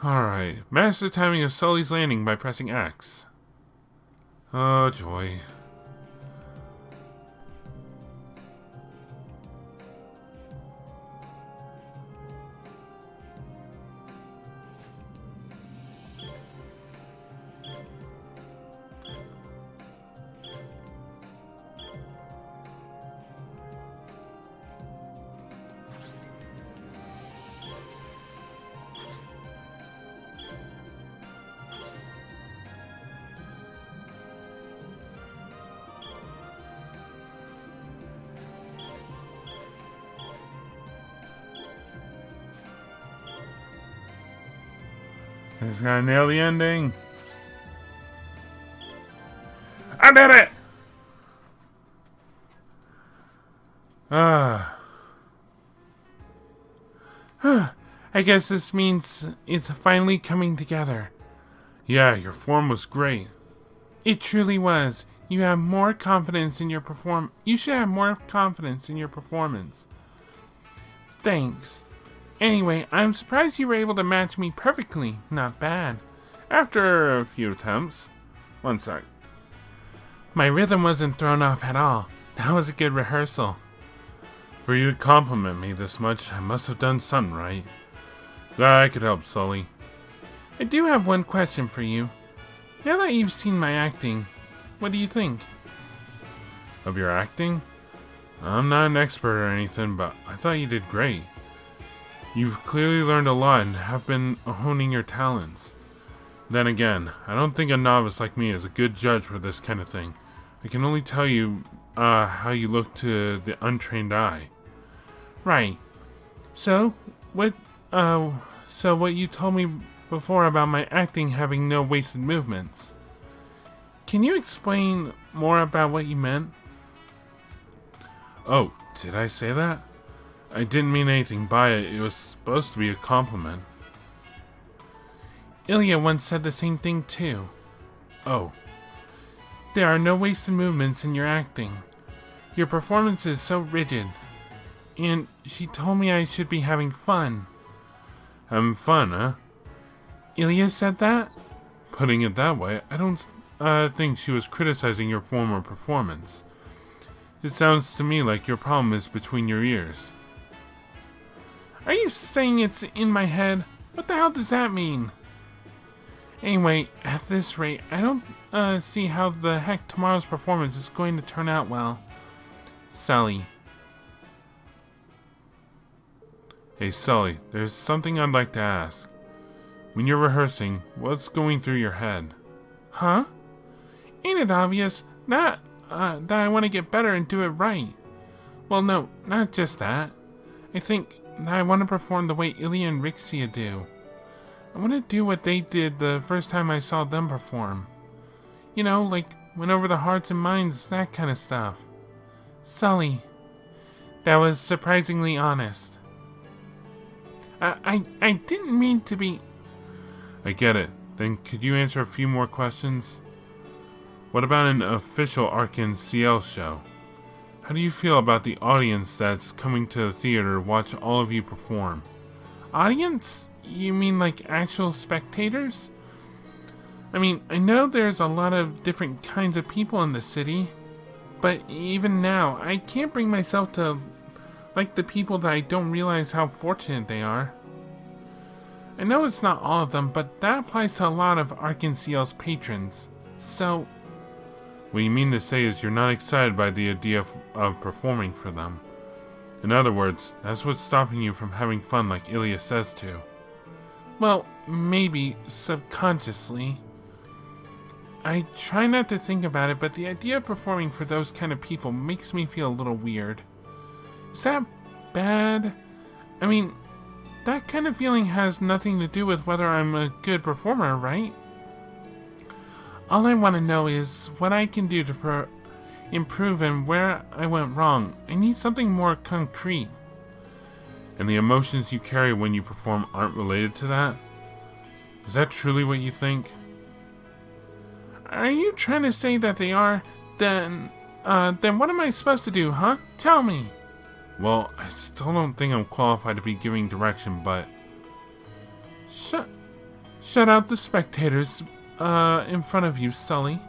Alright. Master the timing of Sully's landing by pressing X. Oh, joy. I just gotta nail the ending. I did it! I guess this means it's finally coming together. Yeah, your form was great. It truly was. You have more confidence in your You should have more confidence in your performance. Thanks. Anyway, I'm surprised you were able to match me perfectly. Not bad. After a few attempts. One sec. My rhythm wasn't thrown off at all. That was a good rehearsal. For you to compliment me this much, I must have done something right. Glad I could help, Sully. I do have one question for you. Now that you've seen my acting, what do you think? Of your acting? I'm not an expert or anything, but I thought you did great. You've clearly learned a lot and have been honing your talents. Then again, I don't think a novice like me is a good judge for this kind of thing. I can only tell you how you look to the untrained eye. Right. So what you told me before about my acting having no wasted movements. Can you explain more about what you meant? Oh, did I say that? I didn't mean anything by it. It was supposed to be a compliment. Aeolia once said the same thing too. Oh. There are no wasted movements in your acting. Your performance is so rigid. And she told me I should be having fun. Having fun, huh? Aeolia said that? Putting it that way, I don't think she was criticizing your former performance. It sounds to me like your problem is between your ears. Are you saying it's in my head? What the hell does that mean? Anyway, at this rate, I don't see how the heck tomorrow's performance is going to turn out well. Sully. Hey Sully, there's something I'd like to ask. When you're rehearsing, what's going through your head? Huh? Ain't it obvious that I want to get better and do it right? Well, no, not just that. I think that I want to perform the way Aeolia and Rixia do. I want to do what they did the first time I saw them perform. You know, like win over the hearts and minds, that kind of stuff. Sully. That was surprisingly honest. I didn't mean to be... I get it. Then could you answer a few more questions? What about an official Arcan Ciel show? How do you feel about the audience that's coming to the theater to watch all of you perform? Audience? You mean like actual spectators? I mean, I know there's a lot of different kinds of people in the city, but even now, I can't bring myself to like the people that I don't realize how fortunate they are. I know it's not all of them, but that applies to a lot of Arcan Ciel's patrons. So, what you mean to say is you're not excited by the idea of performing for them. In other words, that's what's stopping you from having fun like Aeolia says to. Well, maybe subconsciously. I try not to think about it, but the idea of performing for those kind of people makes me feel a little weird. Is that bad? I mean, that kind of feeling has nothing to do with whether I'm a good performer, right? All I want to know is what I can do to improve and where I went wrong. I need something more concrete. And the emotions you carry when you perform aren't related to that? Is that truly what you think? Are you trying to say that they are? Then what am I supposed to do, huh? Tell me. Well, I still don't think I'm qualified to be giving direction, but... Shut out the spectators in front of you, Sully.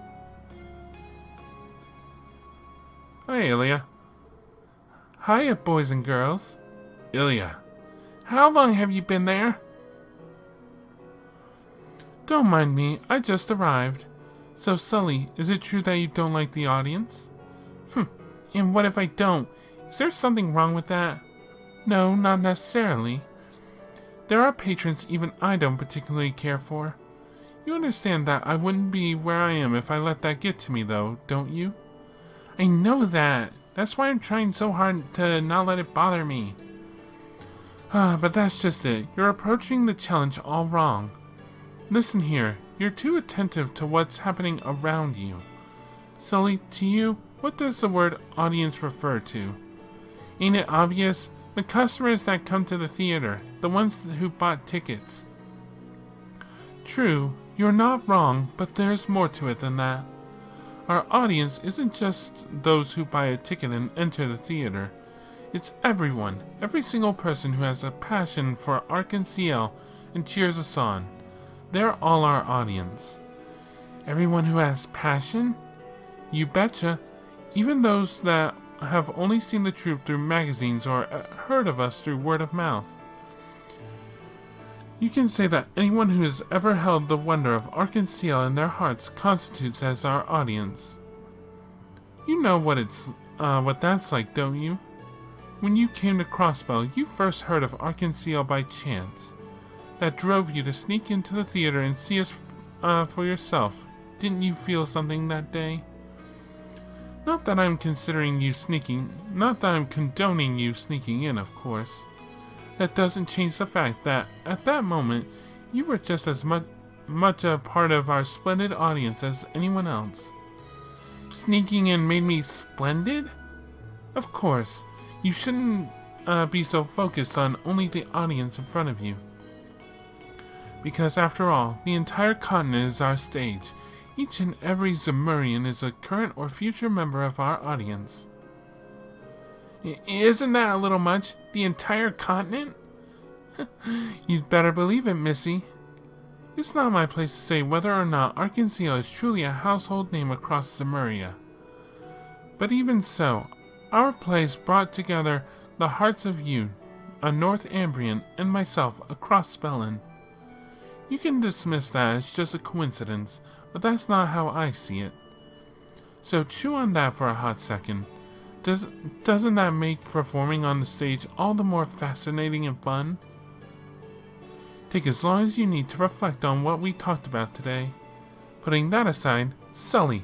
Hi, Aeolia. Hiya, boys and girls. Aeolia, how long have you been there? Don't mind me, I just arrived. So, Sully, is it true that you don't like the audience? And what if I don't? Is there something wrong with that? No, not necessarily. There are patrons even I don't particularly care for. You understand that I wouldn't be where I am if I let that get to me, though, don't you? I know that. That's why I'm trying so hard to not let it bother me. But that's just it. You're approaching the challenge all wrong. Listen here. You're too attentive to what's happening around you. Sully, to you, what does the word audience refer to? Ain't it obvious? The customers that come to the theater, the ones who bought tickets. True, you're not wrong, but there's more to it than that. Our audience isn't just those who buy a ticket and enter the theater. It's everyone, every single person who has a passion for Ark and Ciel and cheers us on. They're all our audience. Everyone who has passion? You betcha. Even those that have only seen the troupe through magazines or heard of us through word of mouth. You can say that anyone who has ever held the wonder of Ark and Ciel in their hearts constitutes as our audience. You know what that's like, don't you? When you came to Crossbell, you first heard of Ark and Ciel by chance. That drove you to sneak into the theater and see us for yourself. Didn't you feel something that day? Not that I'm condoning you sneaking in, of course. That doesn't change the fact that, at that moment, you were just as much a part of our splendid audience as anyone else. Sneaking in made me splendid? Of course, you shouldn't be so focused on only the audience in front of you. Because after all, the entire continent is our stage. Each and every Zemurian is a current or future member of our audience. Isn't that a little much? The entire continent? You'd better believe it, Missy. It's not my place to say whether or not Ark and Ciel is truly a household name across Zemuria. But even so, our place brought together the hearts of you, a North Ambrian, and myself across Spellin. You can dismiss that as just a coincidence, but that's not how I see it. So chew on that for a hot second. Doesn't that make performing on the stage all the more fascinating and fun? Take as long as you need to reflect on what we talked about today. Putting that aside, Sully,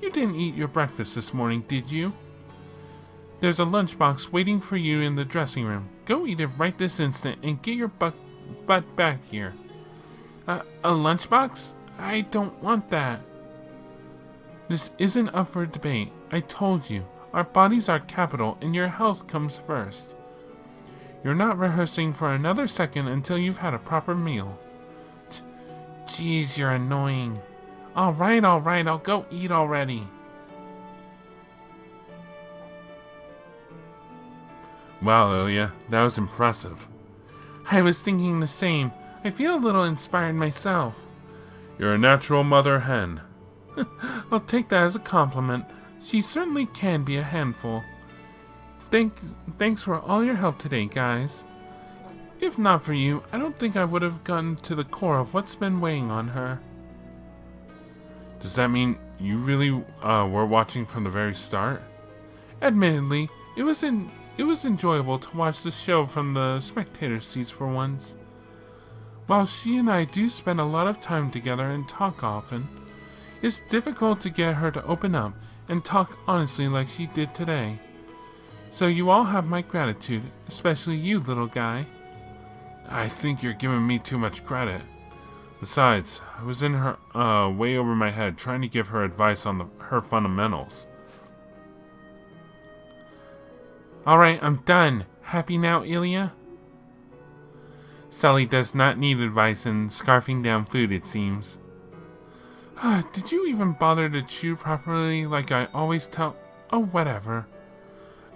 you didn't eat your breakfast this morning, did you? There's a lunchbox waiting for you in the dressing room. Go eat it right this instant and get your butt back here. A lunchbox? I don't want that. This isn't up for debate. I told you, our bodies are capital and your health comes first. You're not rehearsing for another second until you've had a proper meal. Jeez, you're annoying. Alright, I'll go eat already. Wow, Aeolia, that was impressive. I was thinking the same. I feel a little inspired myself. You're a natural mother hen. I'll take that as a compliment. She certainly can be a handful. Thanks for all your help today, guys. If not for you, I don't think I would have gotten to the core of what's been weighing on her. Does that mean you really were watching from the very start? Admittedly, it was enjoyable to watch the show from the spectator seats for once. While she and I do spend a lot of time together and talk often, it's difficult to get her to open up and talk honestly like she did today. So you all have my gratitude, especially you, little guy. I think you're giving me too much credit. Besides, I was in her way over my head trying to give her advice on her fundamentals. Alright, I'm done. Happy now, Aeolia? Sully does not need advice in scarfing down food, it seems. Did you even bother to chew properly like I always tell? Oh, whatever.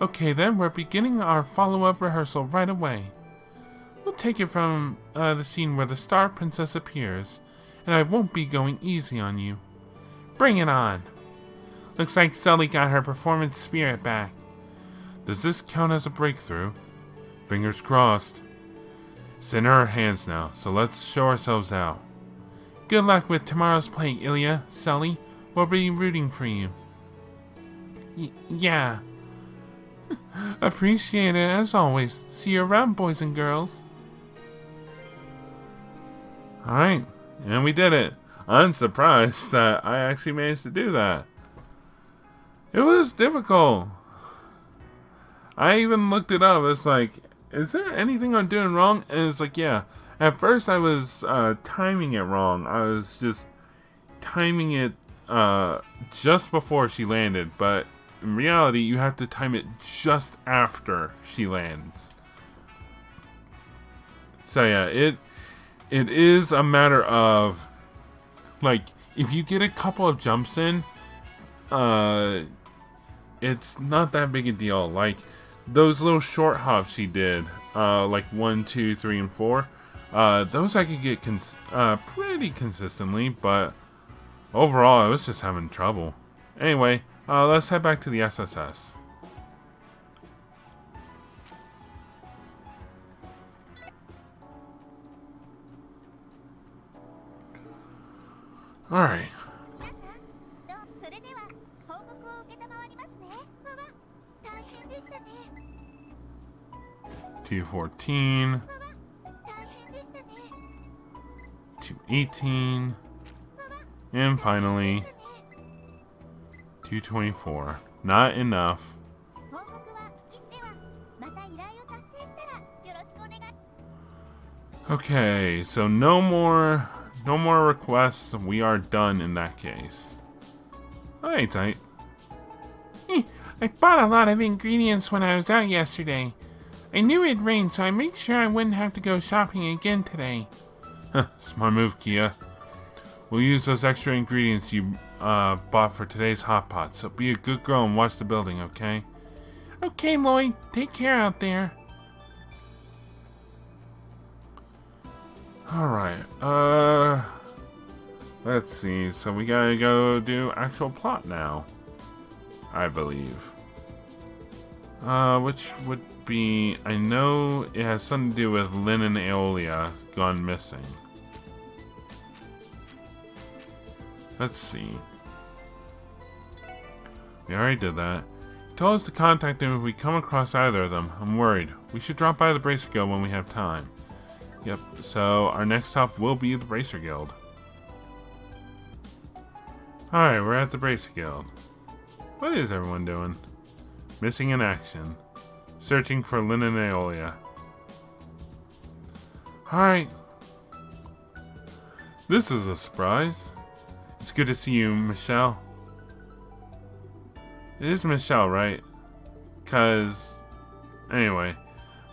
Okay then, we're beginning our follow-up rehearsal right away. We'll take it from the scene where the Star Princess appears, and I won't be going easy on you. Bring it on! Looks like Sully got her performance spirit back. Does this count as a breakthrough? Fingers crossed. It's in her hands now, so let's show ourselves out. Good luck with tomorrow's play, Ilya, Sully. We'll be rooting for you. Yeah. Appreciate it as always. See you around, boys and girls. Alright, and we did it. I'm surprised that I actually managed to do that. It was difficult. I even looked it up. It's like, is there anything I'm doing wrong? And it's like, yeah. At first I was timing it wrong. I was just timing it just before she landed. But in reality, you have to time it just after she lands. So yeah, it is a matter of, like, if you get a couple of jumps in, it's not that big a deal. Like, those little short hops she did, like 1, 2, 3, and 4, those I could get pretty consistently, but overall I was just having trouble. Anyway, let's head back to the SSS. Alright. 214, 218, and finally 224. Not enough. Okay, so no more requests. We are done in that case. Alright, tight. I bought a lot of ingredients when I was out yesterday. I knew it'd rain, so I made sure I wouldn't have to go shopping again today. Smart move, Kia. We'll use those extra ingredients you bought for today's hot pot, so be a good girl and watch the building, okay? Okay, Lloyd. Take care out there. Alright, let's see. So we gotta go do actual plot now, I believe. Which would be, I know it has something to do with Lynn and Aeolia gone missing. Let's see. We already did that. He told us to contact them if we come across either of them. I'm worried. We should drop by the Bracer Guild when we have time. Yep, so our next stop will be the Bracer Guild. Alright, we're at the Bracer Guild. What is everyone doing? Missing in action. Searching for Lynn and Aeolia. Alright. This is a surprise. It's good to see you, Michelle. It is Michelle, right? 'Cause... Anyway.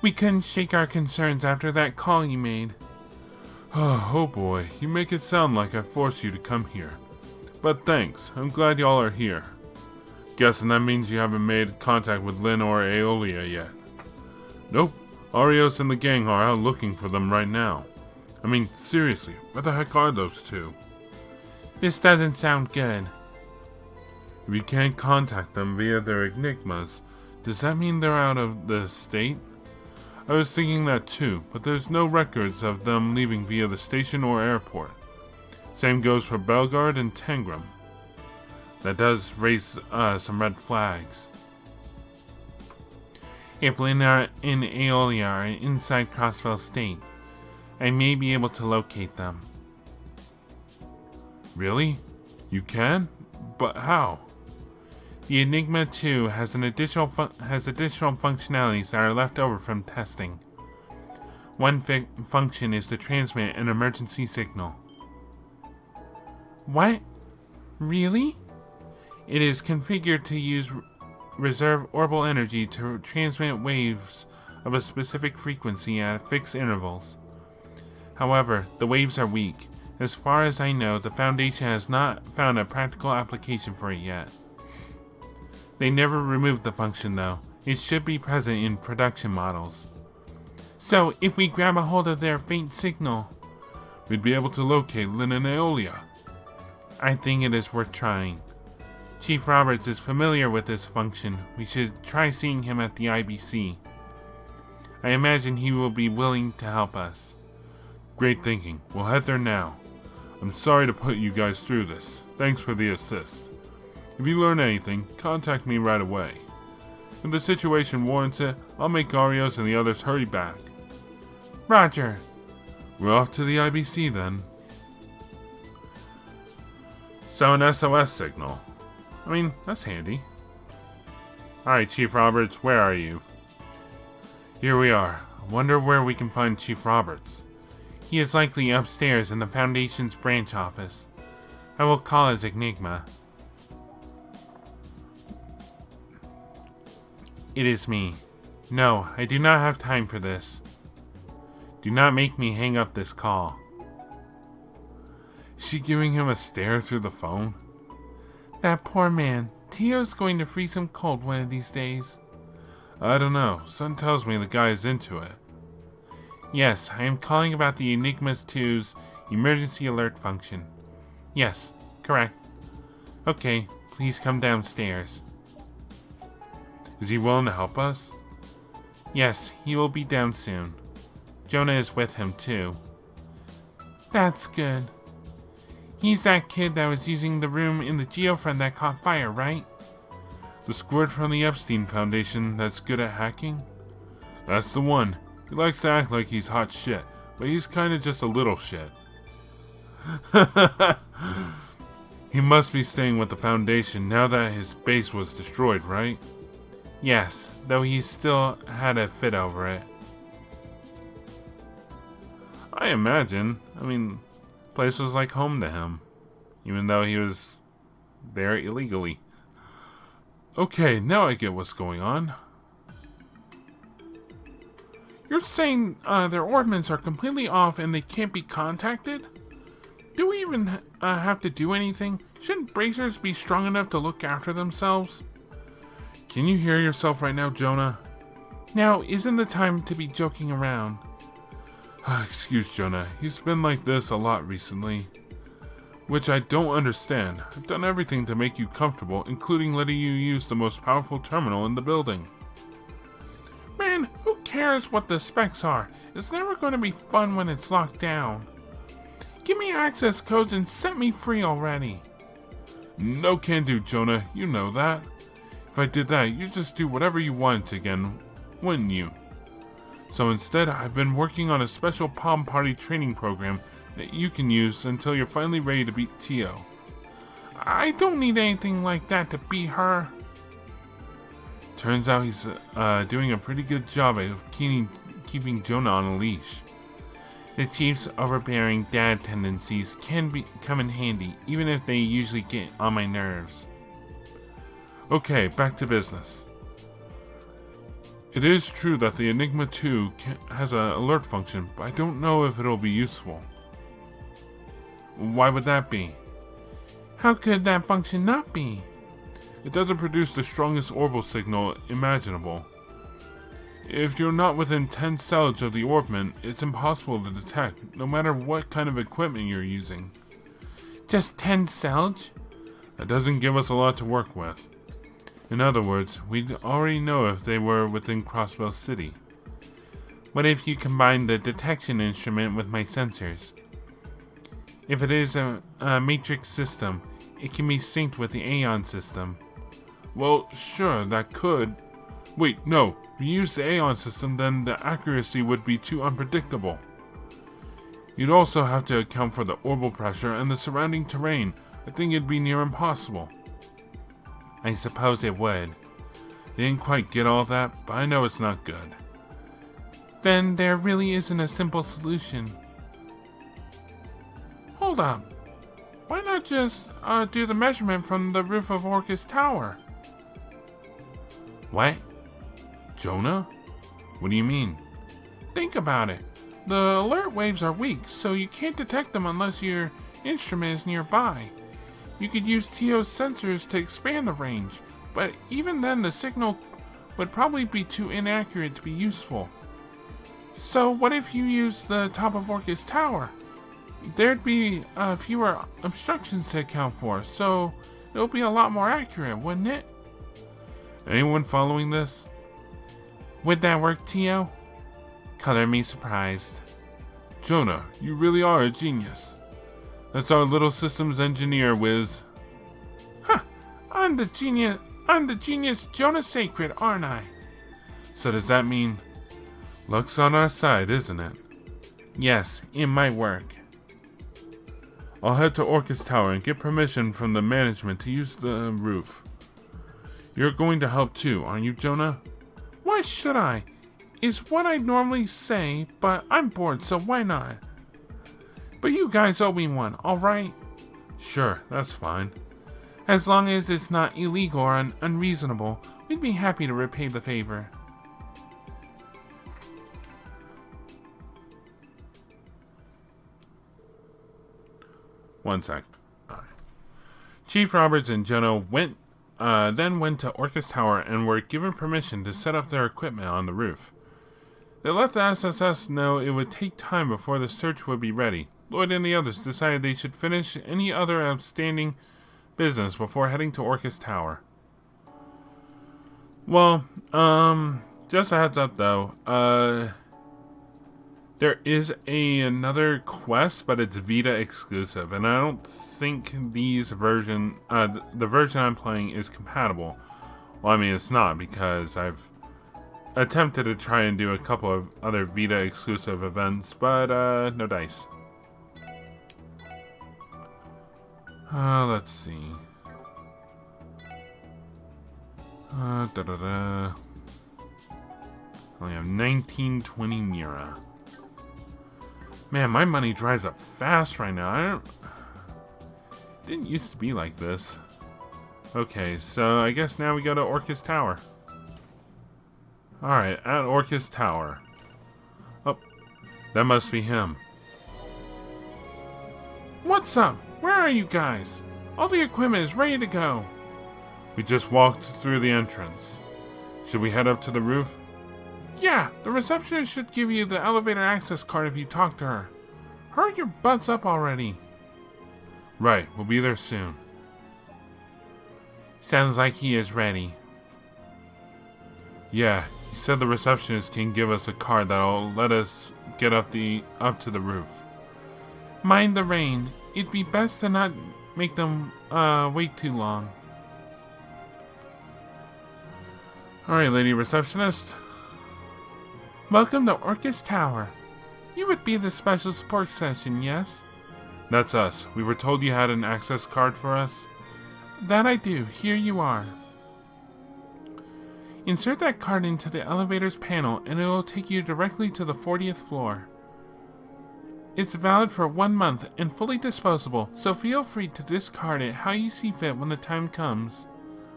We couldn't shake our concerns after that call you made. Oh boy, you make it sound like I forced you to come here. But thanks, I'm glad y'all are here. Guessing that means you haven't made contact with Lynn or Aeolia yet. Nope, Arios and the gang are out looking for them right now. I mean, seriously, where the heck are those two? This doesn't sound good. If you can't contact them via their enigmas, does that mean they're out of the state? I was thinking that too, but there's no records of them leaving via the station or airport. Same goes for Belgard and Tangram. That does raise some red flags. If Lynn and Aeolia are inside Crossville State, I may be able to locate them. Really? You can? But how? The Enigma 2 has additional functionalities that are left over from testing. One function is to transmit an emergency signal. What? Really? It is configured to use reserve orbital energy to transmit waves of a specific frequency at fixed intervals. However, the waves are weak. As far as I know, the Foundation has not found a practical application for it yet. They never removed the function though. It should be present in production models. So, if we grab a hold of their faint signal, we'd be able to locate Lynn and Aeolia. I think it is worth trying. Chief Roberts is familiar with this function. We should try seeing him at the IBC. I imagine he will be willing to help us. Great thinking. We'll head there now. I'm sorry to put you guys through this. Thanks for the assist. If you learn anything, contact me right away. If the situation warrants it, I'll make Arios and the others hurry back. Roger. We're off to the IBC then. So an SOS signal. I mean, that's handy. Alright, Chief Roberts, where are you? Here we are. I wonder where we can find Chief Roberts. He is likely upstairs in the Foundation's branch office. I will call his Enigma. It is me. No, I do not have time for this. Do not make me hang up this call. Is she giving him a stare through the phone? That poor man. Tio's going to freeze him cold one of these days. I don't know. Son tells me the guy is into it. Yes, I am calling about the Enigma 2's emergency alert function. Yes, correct. Okay, please come downstairs. Is he willing to help us? Yes, he will be down soon. Jona is with him too. That's good. He's that kid that was using the room in the geofriend that caught fire, right? The squirt from the Epstein Foundation that's good at hacking? That's the one. He likes to act like he's hot shit, but he's kinda just a little shit. He must be staying with the Foundation now that his base was destroyed, right? Yes, though he still had a fit over it. I imagine. I mean, the place was like home to him, even though he was there illegally. Okay, now I get what's going on. You're saying their ordnance are completely off and they can't be contacted? Do we even have to do anything? Shouldn't bracers be strong enough to look after themselves? Can you hear yourself right now, Jona? Now isn't the time to be joking around. Excuse Jona, he's been like this a lot recently. Which I don't understand. I've done everything to make you comfortable, including letting you use the most powerful terminal in the building. Man, who cares what the specs are? It's never going to be fun when it's locked down. Give me access codes and set me free already. No can do, Jona. You know that. If I did that, you'd just do whatever you wanted again, wouldn't you? So instead, I've been working on a special Palm Party training program that you can use until you're finally ready to beat Tio. I don't need anything like that to beat her. Turns out he's doing a pretty good job of keeping Jona on a leash. The Chief's overbearing dad tendencies can come in handy, even if they usually get on my nerves. Okay, back to business. It is true that the Enigma 2 has an alert function, but I don't know if it'll be useful. Why would that be? How could that function not be? It doesn't produce the strongest orbital signal imaginable. If you're not within 10 cells of the orbment, it's impossible to detect, no matter what kind of equipment you're using. Just 10 cells? That doesn't give us a lot to work with. In other words, we'd already know if they were within Crossbell City. What if you combine the detection instrument with my sensors? If it is a matrix system, it can be synced with the Aeon system. Well, sure, that could. Wait, no. If you use the Aeon system, then the accuracy would be too unpredictable. You'd also have to account for the orbital pressure and the surrounding terrain. I think it'd be near impossible. I suppose it would. They didn't quite get all that, but I know it's not good. Then there really isn't a simple solution. Hold up. Why not just do the measurement from the roof of Orcus Tower? What? Jona? What do you mean? Think about it. The alert waves are weak, so you can't detect them unless your instrument is nearby. You could use Tio's sensors to expand the range, but even then the signal would probably be too inaccurate to be useful. So what if you use the top of Orcus Tower? There'd be fewer obstructions to account for, so it'll be a lot more accurate, wouldn't it? Anyone following this? Would that work, Tio? Color me surprised. Jona, you really are a genius. That's our little systems engineer, Wiz. Huh, I'm the genius Jona Sacred, aren't I? So does that mean luck's on our side, isn't it? Yes, it might work. I'll head to Orcus Tower and get permission from the management to use the roof. You're going to help too, aren't you, Jona? Why should I? Is what I normally say, but I'm bored, so why not? But you guys owe me one, alright? Sure, that's fine. As long as it's not illegal or unreasonable, we'd be happy to repay the favor. One sec. Chief Roberts and Jona then went to Orcus Tower and were given permission to set up their equipment on the roof. They let the SSS know it would take time before the search would be ready. Lloyd and the others decided they should finish any other outstanding business before heading to Orcus Tower. Well, just a heads up though, there is another quest, but it's Vita exclusive, and I don't think the version I'm playing is compatible. Well, I mean, it's not, because I've attempted to try and do a couple of other Vita exclusive events, but no dice. Let's see. Only have 1920 Mira. Man, my money dries up fast right now. Didn't used to be like this. Okay, so I guess now we go to Orcus Tower. Alright, at Orcus Tower. Oh, that must be him. What's up? Where are you guys? All the equipment is ready to go. We just walked through the entrance. Should we head up to the roof? Yeah, the receptionist should give you the elevator access card if you talk to her. Hurry your butts up already. Right, we'll be there soon. Sounds like he is ready. Yeah, he said the receptionist can give us a card that'll let us get up to the roof. Mind the rain. It'd be best to not make them wait too long. Alright, lady receptionist. Welcome to Orcus Tower. You would be the special support session, yes? That's us. We were told you had an access card for us. That I do. Here you are. Insert that card into the elevator's panel and it will take you directly to the 40th floor. It's valid for 1 month and fully disposable, so feel free to discard it how you see fit when the time comes.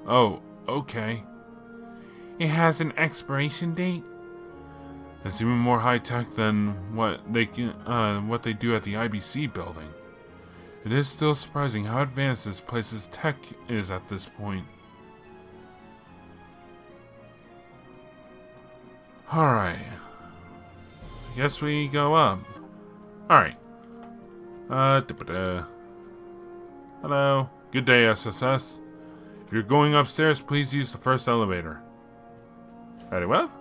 Oh, okay. It has an expiration date. It's even more high-tech than what they do at the IBC building. It is still surprising how advanced this place's tech is at this point. Alright. I guess we go up. Alright. Hello. Good day, SSS. If you're going upstairs, please use the first elevator. Very well.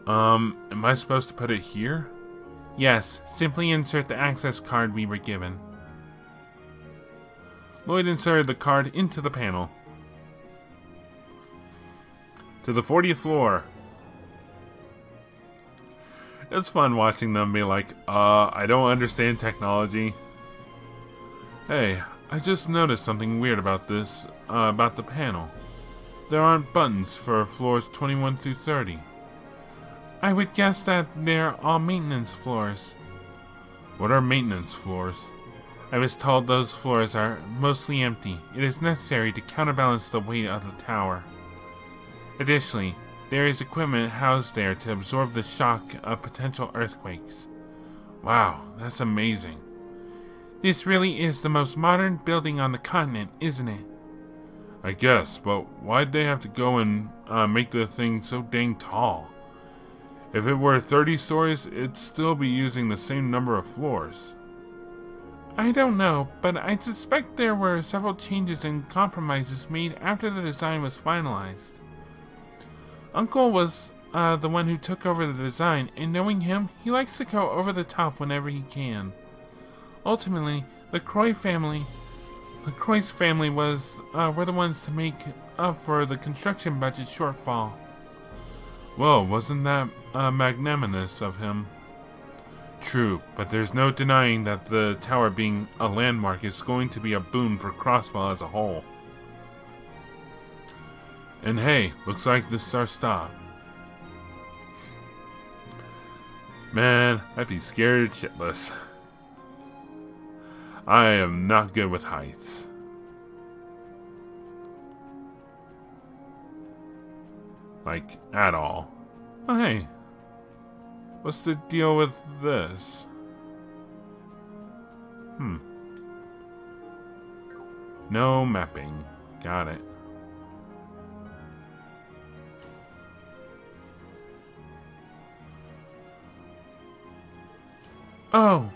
Am I supposed to put it here? Yes, simply insert the access card we were given. Lloyd inserted the card into the panel. To the 40th floor. It's fun watching them be like, I don't understand technology. Hey, I just noticed something weird about this, about the panel. There aren't buttons for floors 21 through 30. I would guess that they're all maintenance floors. What are maintenance floors? I was told those floors are mostly empty. It is necessary to counterbalance the weight of the tower. Additionally, there is equipment housed there to absorb the shock of potential earthquakes. Wow, that's amazing. This really is the most modern building on the continent, isn't it? I guess, but why'd they have to go and make the thing so dang tall? If it were 30 stories, it'd still be using the same number of floors. I don't know, but I suspect there were several changes and compromises made after the design was finalized. Uncle was the one who took over the design, and knowing him, he likes to go over the top whenever he can. Ultimately, the Croix family were the ones to make up for the construction budget shortfall. Well, wasn't that magnanimous of him? True, but there's no denying that the tower being a landmark is going to be a boon for Crossbell as a whole. And hey, looks like this is our stop. Man, I'd be scared shitless. I am not good with heights. Like, at all. Oh, hey. What's the deal with this? No mapping. Got it. Oh.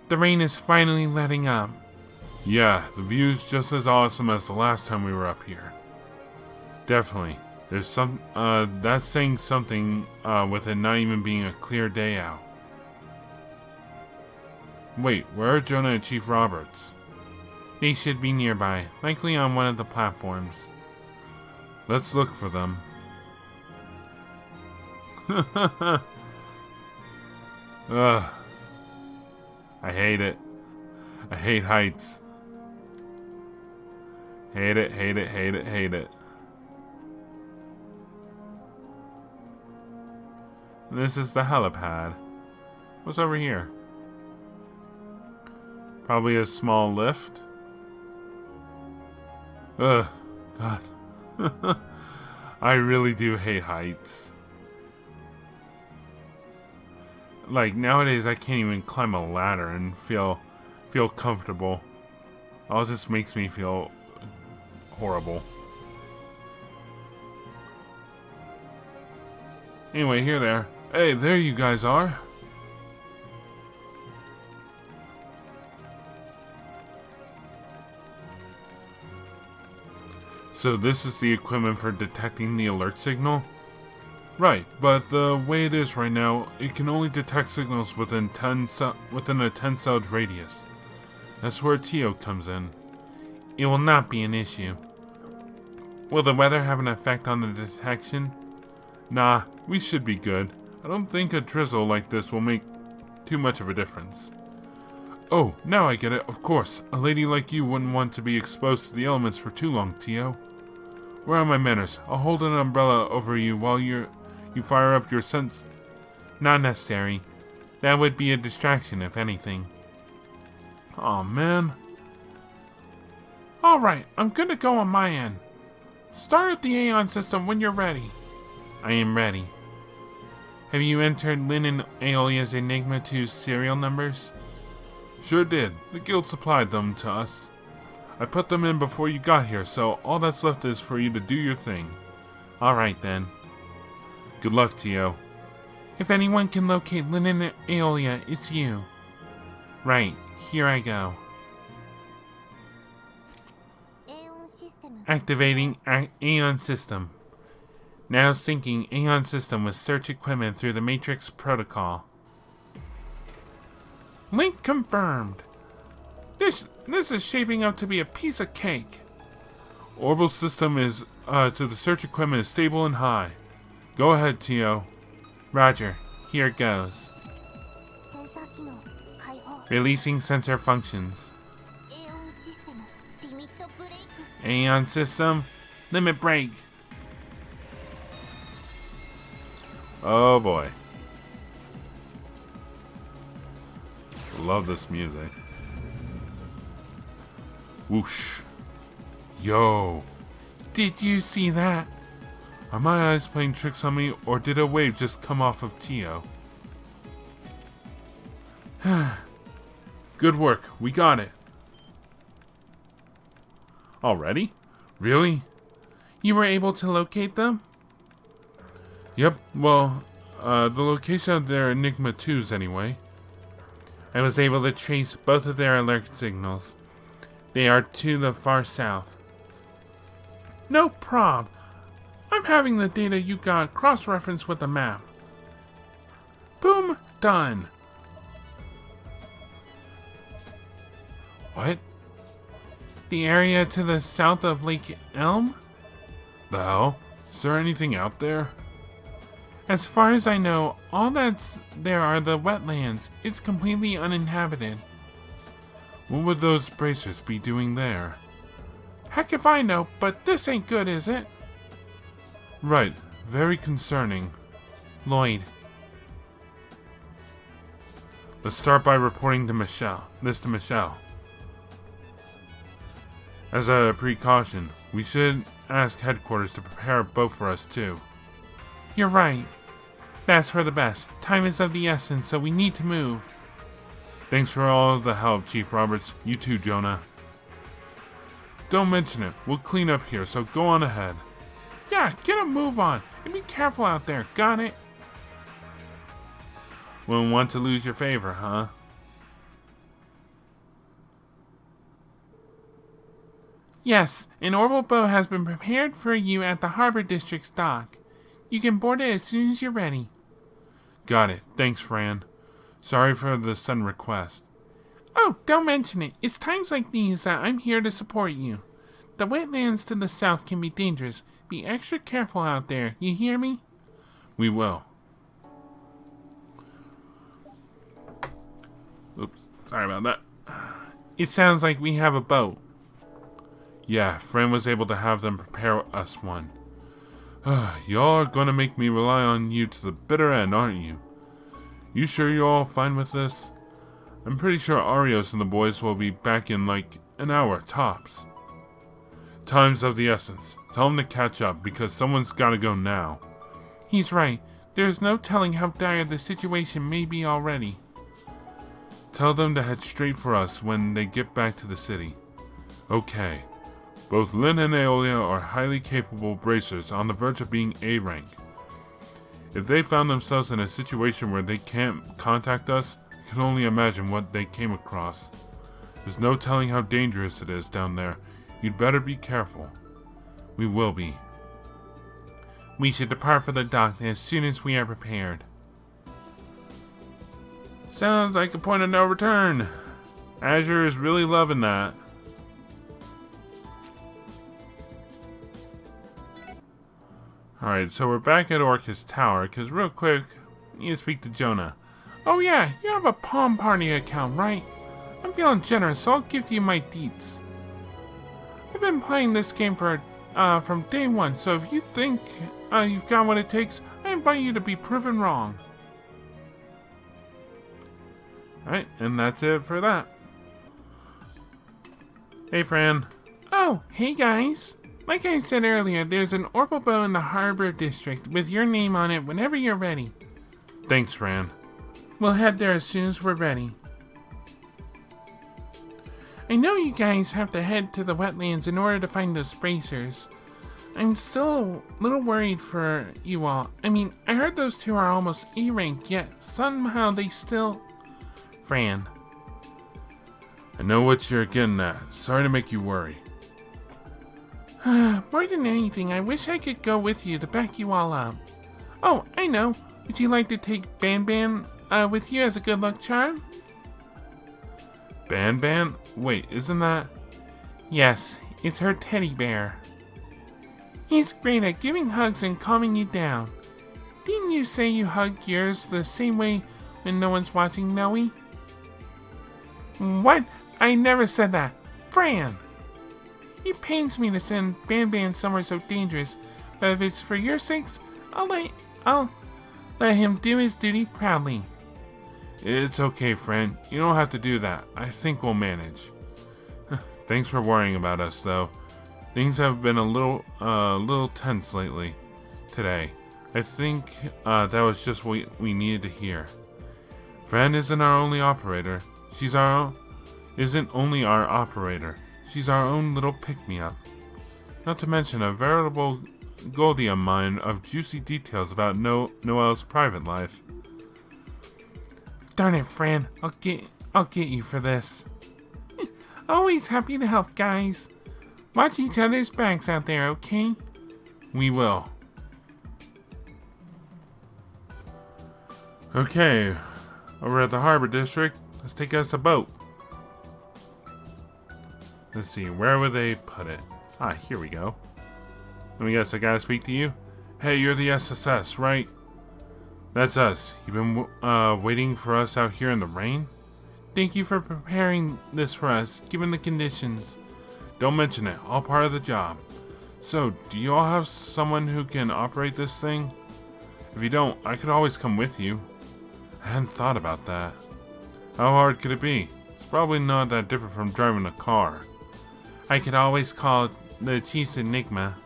The rain is finally letting up. Yeah, the view's just as awesome as the last time we were up here. Definitely. There's that's saying something, with it not even being a clear day out. Wait, where are Jona and Chief Roberts? They should be nearby, likely on one of the platforms. Let's look for them. Ugh. I hate it. I hate heights. Hate it, hate it, hate it, hate it. This is the helipad. What's over here? Probably a small lift. Ugh. God. I really do hate heights. Like, nowadays I can't even climb a ladder and feel comfortable. It all just makes me feel horrible. Anyway, here there. Hey, there you guys are. So this is the equipment for detecting the alert signal? Right, but the way it is right now, it can only detect signals within a 10 cell radius. That's where Tio comes in. It will not be an issue. Will the weather have an effect on the detection? Nah, we should be good. I don't think a drizzle like this will make too much of a difference. Oh, now I get it, of course. A lady like you wouldn't want to be exposed to the elements for too long, Tio. Where are my manners? I'll hold an umbrella over you while you fire up your sense. Not necessary. That would be a distraction, if anything. Aw, man. Alright, I'm gonna go on my end. Start up the Aeon system when you're ready. I am ready. Have you entered Lynn and Aeolia's Enigma 2 serial numbers? Sure did. The guild supplied them to us. I put them in before you got here, so all that's left is for you to do your thing. Alright then. Good luck, Tio. If anyone can locate Lynn and Aeolia, it's you. Right, here I go. Activating Aeon system. Now syncing Aeon system with search equipment through the Matrix protocol. Link confirmed. This is shaping up to be a piece of cake. Orbital system is to the search equipment is stable and high. Go ahead, Tio. Roger. Here it goes. Releasing sensor functions. Aeon system, limit break. Oh boy. Love this music. Whoosh. Yo. Did you see that? Are my eyes playing tricks on me, or did a wave just come off of Tio? Good work. We got it. Already? Really? You were able to locate them? Yep, well, the location of their Enigma 2s anyway. I was able to trace both of their alert signals. They are to the far south. No prob. I'm having the data you got cross-referenced with the map. Boom, done. What? The area to the south of Lake Elm? The hell? Is there anything out there? As far as I know, all that's there are the wetlands. It's completely uninhabited. What would those bracers be doing there? Heck if I know, but this ain't good, is it? Right. Very concerning. Lloyd. Let's start by reporting to Michelle. As a precaution, we should ask headquarters to prepare a boat for us too. You're right. That's for the best. Time is of the essence, so we need to move. Thanks for all the help, Chief Roberts. You too, Jona. Don't mention it. We'll clean up here, so go on ahead. Yeah, get a move on. And be careful out there, got it? Wouldn't want to lose your favor, huh? Yes, an orbital boat has been prepared for you at the Harbor District's dock. You can board it as soon as you're ready. Got it. Thanks, Fran. Sorry for the sudden request. Oh, don't mention it. It's times like these that I'm here to support you. The wetlands to the south can be dangerous. Be extra careful out there. You hear me? We will. Oops. Sorry about that. It sounds like we have a boat. Yeah, Fran was able to have them prepare us one. Y'all are gonna make me rely on you to the bitter end, aren't you? You sure you're all fine with this? I'm pretty sure Arios and the boys will be back in like an hour, tops. Time's of the essence. Tell them to catch up, because someone's gotta go now. He's right. There's no telling how dire the situation may be already. Tell them to head straight for us when they get back to the city. Okay. Both Lynn and Aeolia are highly capable bracers on the verge of being A rank. If they found themselves in a situation where they can't contact us, I can only imagine what they came across. There's no telling how dangerous it is down there. You'd better be careful. We will be. We should depart for the dock as soon as we are prepared. Sounds like a point of no return. Azure is really loving that. Alright, so we're back at Orcus Tower, because real quick, I need to speak to Jona. Oh yeah, you have a Palm Party account, right? I'm feeling generous, so I'll give you my deets. I've been playing this game from day one, so if you think you've got what it takes, I invite you to be proven wrong. Alright, and that's it for that. Hey, Fran. Oh, hey guys. Like I said earlier, there's an orbital boat in the Harbor District with your name on it whenever you're ready. Thanks, Fran. We'll head there as soon as we're ready. I know you guys have to head to the wetlands in order to find those bracers. I'm still a little worried for you all. I mean, I heard those two are almost E rank, yet somehow they still... Fran. I know what you're getting at. Sorry to make you worry. More than anything, I wish I could go with you to back you all up. Oh, I know. Would you like to take Ban Ban with you as a good luck charm? Ban Ban? Wait, isn't that... Yes, it's her teddy bear. He's great at giving hugs and calming you down. Didn't you say you hug yours the same way when no one's watching, Noe? What? I never said that. Fran! It pains me to send Ban Ban somewhere so dangerous, but if it's for your sakes, I'll let him do his duty proudly. It's okay, Fran. You don't have to do that. I think we'll manage. Thanks for worrying about us, though. Things have been a little tense lately. Today, I think that was just what we needed to hear. Fran isn't our only operator. Isn't only our operator. She's our own little pick-me-up. Not to mention a veritable Goldia mine of juicy details about Noelle's private life. Darn it, Fran. I'll get you for this. Always happy to help, guys. Watch each other's backs out there, okay? We will. Okay, over at the Harbor District, let's take us a boat. Let's see, where would they put it? Ah, here we go. Let me guess, I gotta speak to you? Hey, you're the SSS, right? That's us. You've been waiting for us out here in the rain? Thank you for preparing this for us, given the conditions. Don't mention it, all part of the job. So, do you all have someone who can operate this thing? If you don't, I could always come with you. I hadn't thought about that. How hard could it be? It's probably not that different from driving a car. I could always call the Chief's Enigma.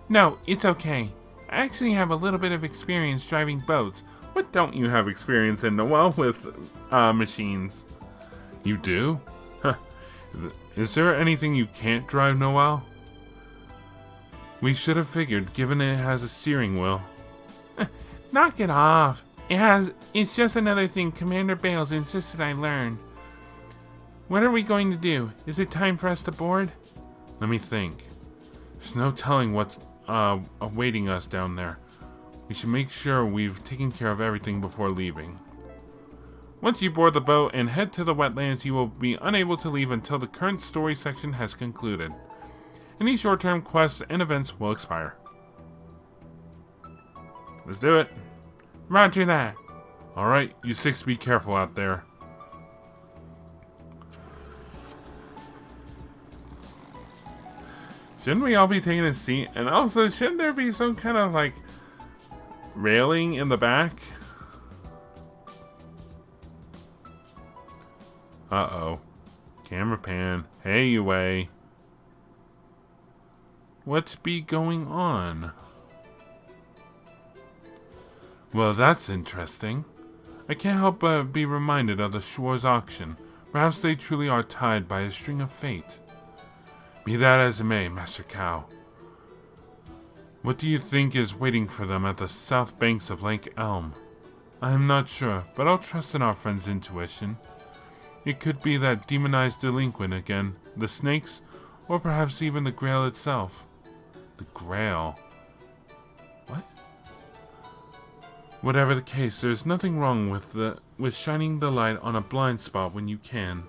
No, it's okay. I actually have a little bit of experience driving boats. What don't you have experience in, Noelle, with machines? You do? Huh. Is there anything you can't drive, Noelle? We should have figured, given it has a steering wheel. Knock it off. It's just another thing Commander Bales insisted I learn. What are we going to do? Is it time for us to board? Let me think. There's no telling what's awaiting us down there. We should make sure we've taken care of everything before leaving. Once you board the boat and head to the wetlands, you will be unable to leave until the current story section has concluded. Any short-term quests and events will expire. Let's do it. Roger that. Alright, you six be careful out there. Shouldn't we all be taking a seat? And also, shouldn't there be some kind of, like, railing in the back? Uh-oh. Camera pan. Hey, you way. What's be going on? Well, that's interesting. I can't help but be reminded of the Schwarz auction. Perhaps they truly are tied by a string of fate. Be that as it may, Master Cow. What do you think is waiting for them at the south banks of Lake Elm? I am not sure, but I'll trust in our friend's intuition. It could be that demonized delinquent again, the snakes, or perhaps even the Grail itself. The Grail? What? Whatever the case, there's nothing wrong with shining the light on a blind spot when you can.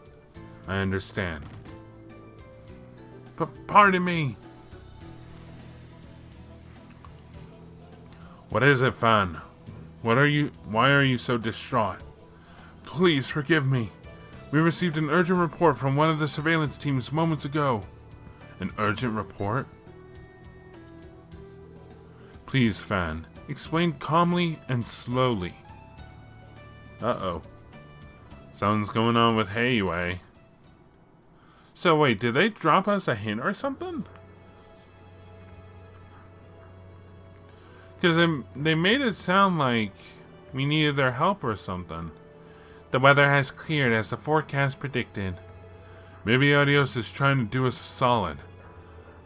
I understand. But pardon me. What is it, Fan? Why are you so distraught? Please forgive me. We received an urgent report from one of the surveillance teams moments ago. An urgent report? Please, Fan, explain calmly and slowly. Uh-oh. Something's going on with Hayway. So wait, did they drop us a hint or something? Because they made it sound like we needed their help or something. The weather has cleared as the forecast predicted. Maybe Adios is trying to do us a solid.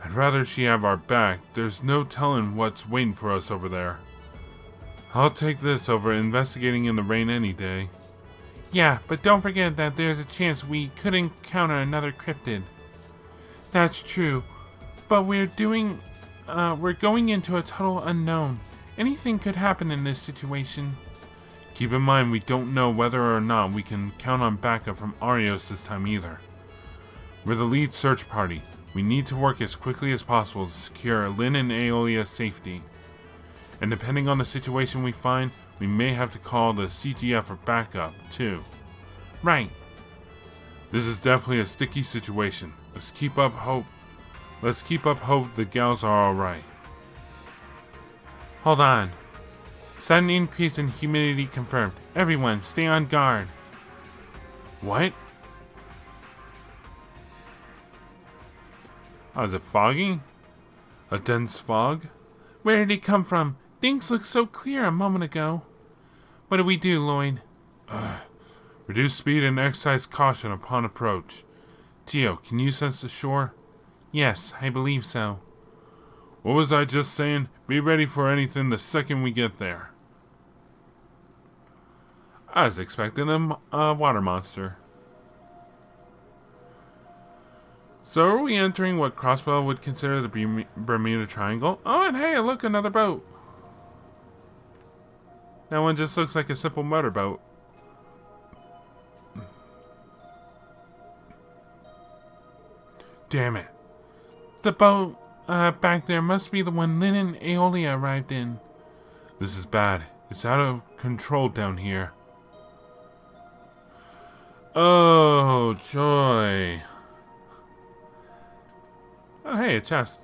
I'd rather she have our back. There's no telling what's waiting for us over there. I'll take this over investigating in the rain any day. Yeah, but don't forget that there's a chance we could encounter another cryptid. That's true, but we're going into a total unknown. Anything could happen in this situation. Keep in mind we don't know whether or not we can count on backup from Arios this time either. We're the lead search party. We need to work as quickly as possible to secure Lynn and Aeolia's safety. And depending on the situation we find, we may have to call the CGF for backup, too. Right. This is definitely a sticky situation. Let's keep up hope the gals are alright. Hold on. Sudden increase in humidity confirmed. Everyone, stay on guard. What? Oh, is it foggy? A dense fog? Where did it come from? Things looked so clear a moment ago. What do we do, Lloyd? Reduce speed and exercise caution upon approach. Tio, can you sense the shore? Yes, I believe so. What was I just saying? Be ready for anything the second we get there. I was expecting a water monster. So are we entering what Crossbow would consider the Bermuda Triangle? Oh, and hey, look, another boat. That one just looks like a simple motorboat. Damn it. The boat back there must be the one Lynn and Aeolia arrived in. This is bad. It's out of control down here. Oh, joy. Oh, hey, a chest.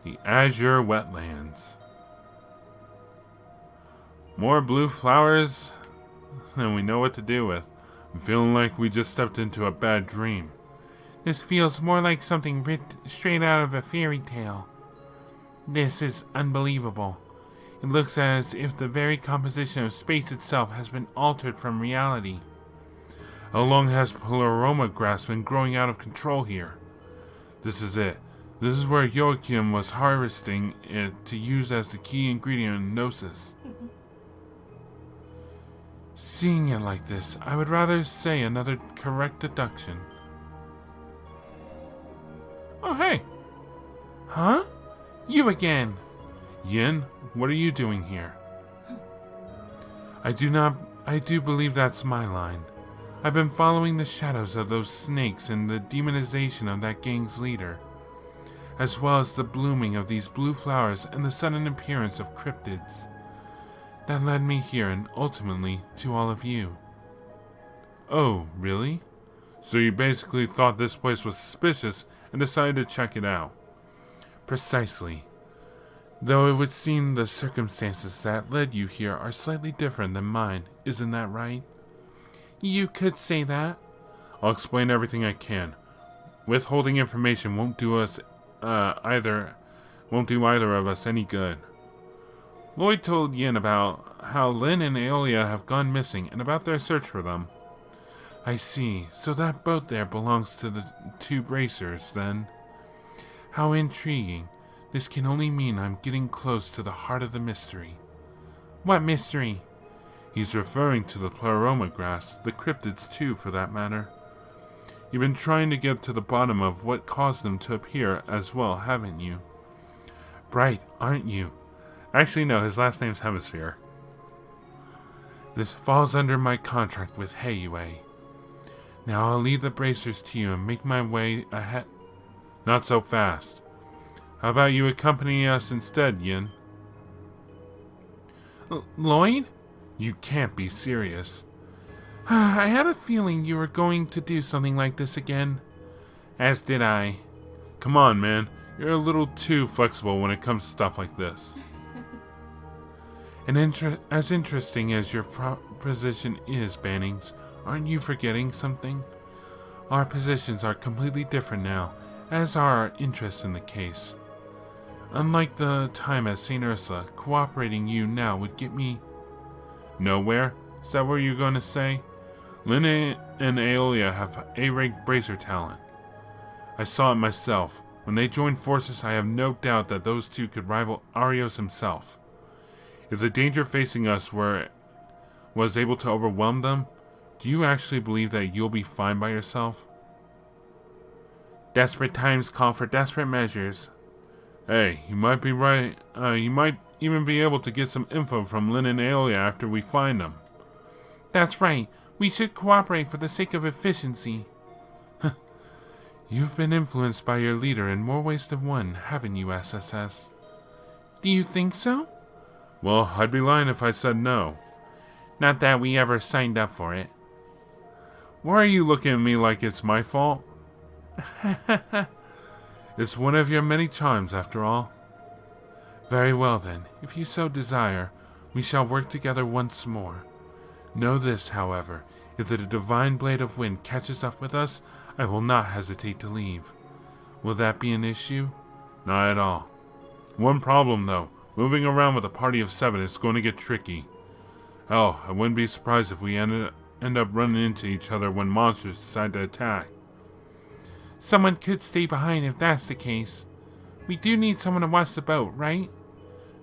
The Azure wetlands. More blue flowers than we know what to do with. I'm feeling like we just stepped into a bad dream. This feels more like something ripped straight out of a fairy tale. This is unbelievable. It looks as if the very composition of space itself has been altered from reality. How long has pleroma grass been growing out of control here? This is it. This is where Joachim was harvesting it to use as the key ingredient in Gnosis. Seeing it like this, I would rather say another correct deduction. Oh, hey. Huh? You again. Yin, what are you doing here? I do believe that's my line. I've been following the shadows of those snakes and the demonization of that gang's leader, as well as the blooming of these blue flowers and the sudden appearance of cryptids. That led me here and ultimately to all of you. Oh, really? So you basically thought this place was suspicious and decided to check it out. Precisely. Though it would seem the circumstances that led you here are slightly different than mine, isn't that right? You could say that. I'll explain everything I can. Withholding information won't do either of us any good. Lloyd told Yin about how Lynn and Aeolia have gone missing and about their search for them. I see. So that boat there belongs to the two bracers, then? How intriguing. This can only mean I'm getting close to the heart of the mystery. What mystery? He's referring to the pleroma grass, the cryptids too, for that matter. You've been trying to get to the bottom of what caused them to appear as well, haven't you? Bright, aren't you? Actually, no, his last name's Hemisphere. This falls under my contract with Heiyue. Now I'll leave the bracers to you and make my way ahead. Not so fast. How about you accompany us instead, Yin? Lloyd? You can't be serious. I had a feeling you were going to do something like this again. As did I. Come on, man. You're a little too flexible when it comes to stuff like this. And as interesting as your proposition is, Bannings, aren't you forgetting something? Our positions are completely different now, as are our interests in the case. Unlike the time at St. Ursula, cooperating you now would get me nowhere? Is that what you're going to say? Lynn and Aeolia have A-rank bracer talent. I saw it myself. When they joined forces, I have no doubt that those two could rival Arios himself. If the danger facing us was able to overwhelm them, do you actually believe that you'll be fine by yourself? Desperate times call for desperate measures. Hey, you might be right. You might even be able to get some info from Lynn and Aeolia after we find them. That's right. We should cooperate for the sake of efficiency. You've been influenced by your leader in more ways than one, haven't you, SSS? Do you think so? Well, I'd be lying if I said no. Not that we ever signed up for it. Why are you looking at me like it's my fault? It's one of your many charms, after all. Very well, then. If you so desire, we shall work together once more. Know this, however. If the divine blade of wind catches up with us, I will not hesitate to leave. Will that be an issue? Not at all. One problem, though. Moving around with a party of 7 is going to get tricky. Hell, I wouldn't be surprised if we end up running into each other when monsters decide to attack. Someone could stay behind if that's the case. We do need someone to watch the boat, right?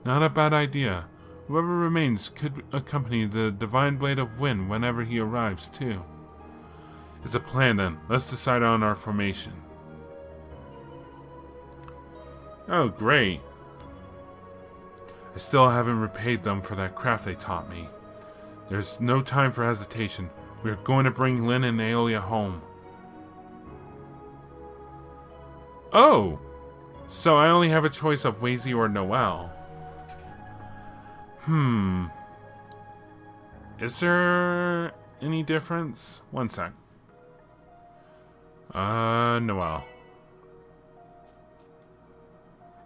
Not a bad idea. Whoever remains could accompany the Divine Blade of Wind whenever he arrives, too. It's a plan, then. Let's decide on our formation. Oh, great. I still haven't repaid them for that craft they taught me. There's no time for hesitation. We are going to bring Lynn and Aeolia home. Oh! So I only have a choice of Wazy or Noelle. Is there any difference? One sec. Noelle.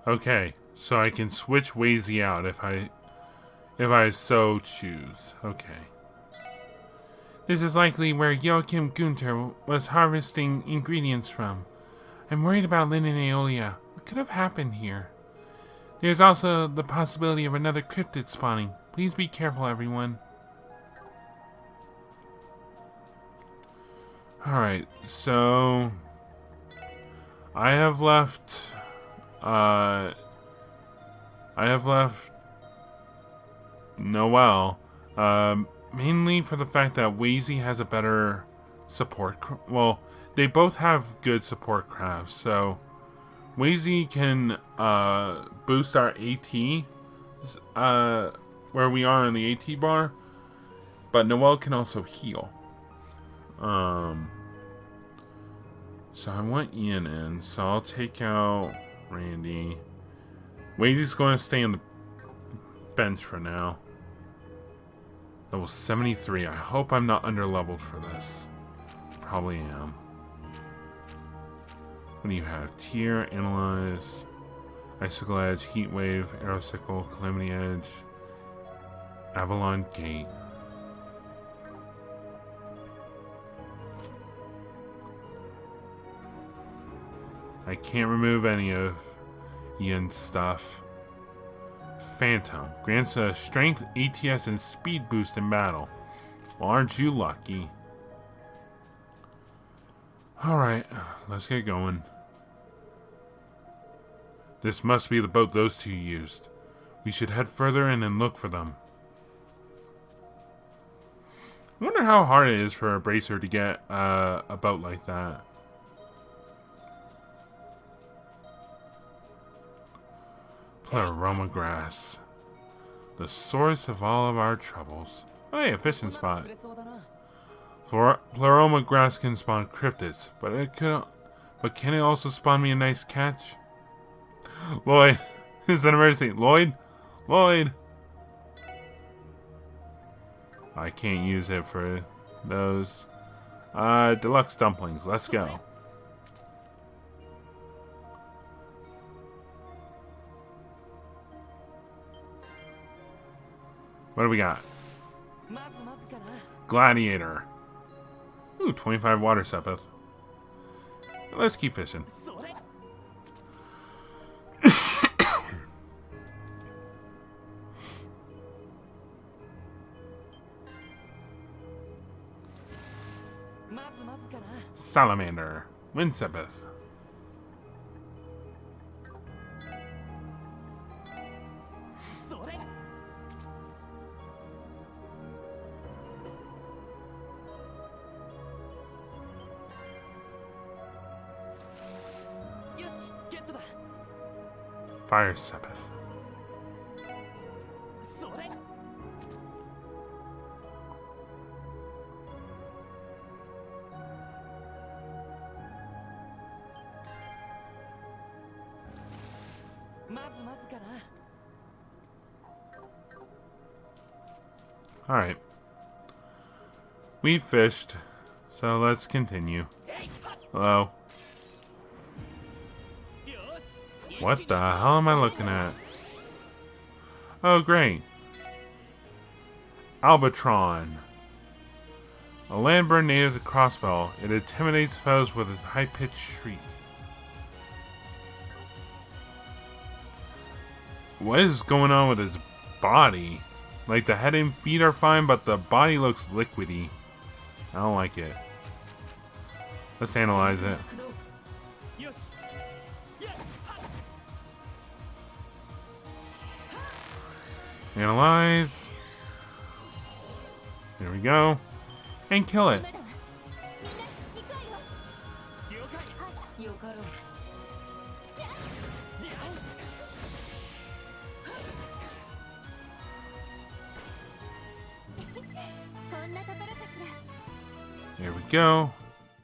Okay, so I can switch Wazy out if I so choose. Okay. This is likely where Joachim Gunther was harvesting ingredients from. I'm worried about Lynn and Aeolia. What could have happened here? There's also the possibility of another cryptid spawning. Please be careful, everyone. Alright, so I have left Noelle, mainly for the fact that Wazy has a better support. Well, they both have good support crafts, so Wazy can boost our AT, where we are in the AT bar, but Noelle can also heal. So I want Ian in, so I'll take out Randy. Wazy's going to stay on the bench for now. Level 73. I hope I'm not underleveled for this. Probably am. What do you have? Tier, Analyze, Icicle Edge, Heat Wave, Aerosicle, Calamity Edge, Avalon Gate. I can't remove any of Ian's stuff. Phantom grants a strength, ATS, and speed boost in battle. Well, aren't you lucky? Alright, let's get going. This must be the boat those two used. We should head further in and look for them. I wonder how hard it is for a bracer to get a boat like that. Pleroma grass. The source of all of our troubles. Oh, hey, a fishing spot. Pleroma grass can spawn cryptids, but can it also spawn me a nice catch? Lloyd, this is an emergency. Lloyd? Lloyd! I can't use it for those. Deluxe dumplings. Let's go. What do we got? Gladiator. Ooh, 25 water sepith. Let's keep fishing. Salamander. Wind sepith. Fire sepith. Alright. We fished, so let's continue. Hello. What the hell am I looking at? Oh, great. Albatron. A landbird native to Crossbell. It intimidates foes with its high-pitched shriek. What is going on with his body? Like the head and feet are fine, but the body looks liquidy. I don't like it. Let's analyze it. Analyze. There we go. And kill it. There we go.